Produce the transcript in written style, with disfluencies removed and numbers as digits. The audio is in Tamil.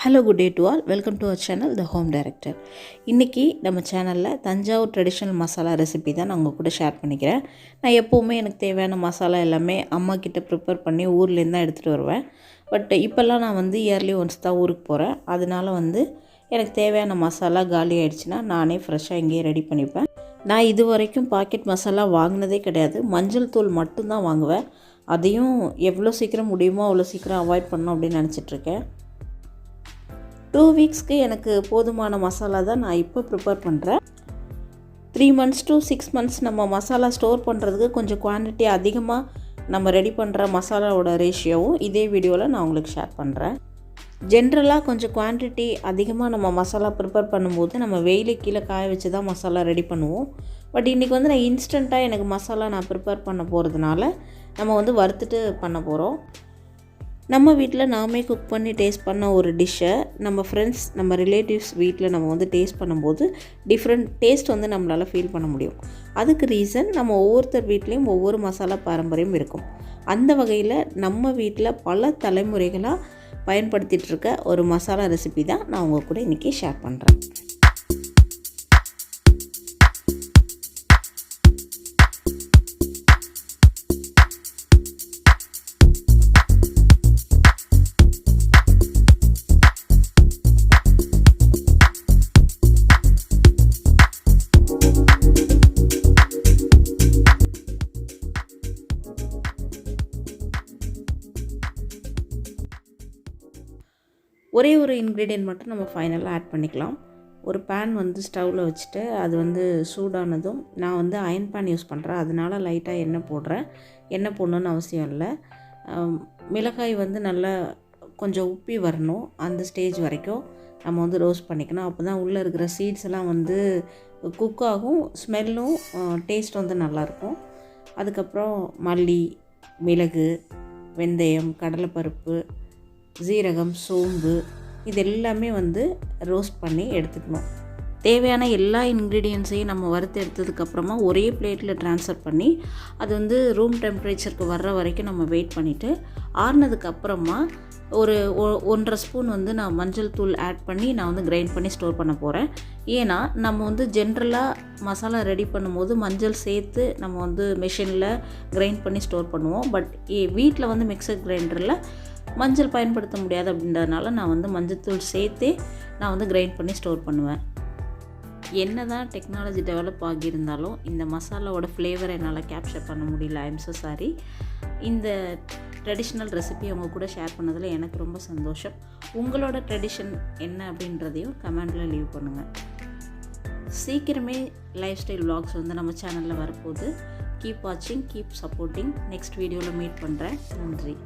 Hello good day to all. Welcome to our channel the home director. இன்றைக்கி நம்ம சேனலில் தஞ்சாவூர் ட்ரெடிஷ்னல் மசாலா ரெசிபி தான் நான் உங்கள் கூட ஷேர் பண்ணிக்கிறேன். நான் எப்போவுமே எனக்கு தேவையான மசாலா எல்லாமே அம்மா கிட்ட ப்ரிப்பேர் பண்ணி ஊர்லேருந்து தான் எடுத்துகிட்டு வருவேன். பட் இப்போல்லாம் நான் இயர்லி ஒன்ஸ் தான் ஊருக்கு போகிறேன். அதனால எனக்கு தேவையான மசாலா காலி ஆகிடுச்சுன்னா நானே ஃப்ரெஷ்ஷாக இங்கேயே ரெடி பண்ணிப்பேன். நான் இது வரைக்கும் பாக்கெட் மசாலா வாங்கினதே கிடையாது. மஞ்சள் தூள் மட்டும்தான் வாங்குவேன். அதையும் எவ்வளோ சீக்கிரம் முடியுமோ அவ்வளோ சீக்கிரம் அவாய்ட் பண்ணணும் அப்படின்னு நினச்சிட்ருக்கேன். 2 வீக்ஸ்க்கு எனக்கு போதுமான மசாலா தான் நான் இப்போ ப்ரிப்பேர் பண்ணுறேன். 3 months to 6 months நம்ம மசாலா ஸ்டோர் பண்ணுறதுக்கு கொஞ்சம் குவான்டிட்டி அதிகமாக நம்ம ரெடி பண்ணுற மசாலாவோட ரேஷியோவும் இதே வீடியோவில் நான் உங்களுக்கு ஷேர் பண்ணுறேன். ஜென்ரலாக கொஞ்சம் குவான்டிட்டி அதிகமாக நம்ம மசாலா ப்ரிப்பேர் பண்ணும்போது நம்ம வெயிலுக்கு கீழே காய வச்சு தான் மசாலா ரெடி பண்ணுவோம். பட் இன்றைக்கி நான் இன்ஸ்டண்ட்டாக எனக்கு மசாலா நான் ப்ரிப்பேர் பண்ண போகிறதுனால நம்ம வறுத்துட்டு பண்ண போகிறோம். நம்ம வீட்டில் நாமே குக் பண்ணி டேஸ்ட் பண்ண ஒரு டிஷ்ஷை நம்ம ஃப்ரெண்ட்ஸ் நம்ம ரிலேட்டிவ்ஸ் வீட்டில் நம்ம டேஸ்ட் பண்ணும்போது டிஃப்ரெண்ட் டேஸ்ட் நம்மளால் ஃபீல் பண்ண முடியும். அதுக்கு ரீசன் நம்ம ஒவ்வொருத்தர் வீட்லேயும் ஒவ்வொரு மசாலா பாரம்பரியம் இருக்கும். அந்த வகையில் நம்ம வீட்டில் பல தலைமுறைகளாக பயன்படுத்திகிட்ருக்க ஒரு மசாலா ரெசிபி தான் நான் உங்கள் கூட இன்றைக்கி ஷேர் பண்ணுறேன். ஒரே ஒரு இன்க்ரீடியன்ட் மட்டும் நம்ம ஃபைனலாக ஆட் பண்ணிக்கலாம். ஒரு பேன் ஸ்டவ்வில் வச்சுட்டு அது சூடானதும் நான் அயன் பேன் யூஸ் பண்ணுறேன். அதனால லைட்டாக எண்ணெய் போடுறேன். எண்ணெய் போடணுன்னு அவசியம் இல்லை. மிளகாய் நல்லா கொஞ்சம் உப்பி வரணும். அந்த ஸ்டேஜ் வரைக்கும் நம்ம ரோஸ்ட் பண்ணிக்கணும். அப்போ தான் உள்ளே இருக்கிற சீட்ஸ் எல்லாம் குக் ஆகும். ஸ்மெல்லும் டேஸ்ட் நல்லாயிருக்கும். அதுக்கப்புறம் மல்லி, மிளகு, வெந்தயம், கடலைப்பருப்பு, சீரகம், சோம்பு இது எல்லாமே ரோஸ்ட் பண்ணி எடுத்துக்கணும். தேவையான எல்லா இன்க்ரீடியன்ஸையும் நம்ம வறுத்து எடுத்ததுக்கப்புறமா ஒரே பிளேட்டில் ட்ரான்ஸ்ஃபர் பண்ணி அது ரூம் டெம்பரேச்சருக்கு வர்ற வரைக்கும் நம்ம வெயிட் பண்ணிவிட்டு ஆறுனதுக்கப்புறமா ஒரு 1.5 ஸ்பூன் நான் மஞ்சள் தூள் ஆட் பண்ணி நான் கிரைண்ட் பண்ணி ஸ்டோர் பண்ண போகிறேன். ஏன்னா நம்ம ஜென்ரலாக மசாலா ரெடி பண்ணும்போது மஞ்சள் சேர்த்து நம்ம மெஷினில் கிரைண்ட் பண்ணி ஸ்டோர் பண்ணுவோம். பட் வீட்டில் மிக்சர் கிரைண்டரில் மஞ்சள் பயன்படுத்த முடியாது. அப்படின்றதுனால நான் மஞ்சள் சேர்த்தே நான் கிரைண்ட் பண்ணி ஸ்டோர் பண்ணுவேன். என்ன தான் டெக்னாலஜி டெவலப் ஆகியிருந்தாலும் இந்த மசாலாவோட ஃப்ளேவரை என்னால் கேப்சர் பண்ண முடியல. I'm so sorry. இந்த ட்ரெடிஷ்னல் ரெசிபி உங்கள் கூட ஷேர் பண்ணதில் எனக்கு ரொம்ப சந்தோஷம். உங்களோட ட்ரெடிஷன் என்ன அப்படின்றதையும் கமெண்டில் லீவ் பண்ணுங்கள். சீக்கிரமே லைஃப் ஸ்டைல் vlogs நம்ம சேனலில் வரப்போகுது. கீப் வாட்சிங், கீப் சப்போர்ட்டிங். நெக்ஸ்ட் வீடியோவில் மீட் பண்ணுறேன். நன்றி.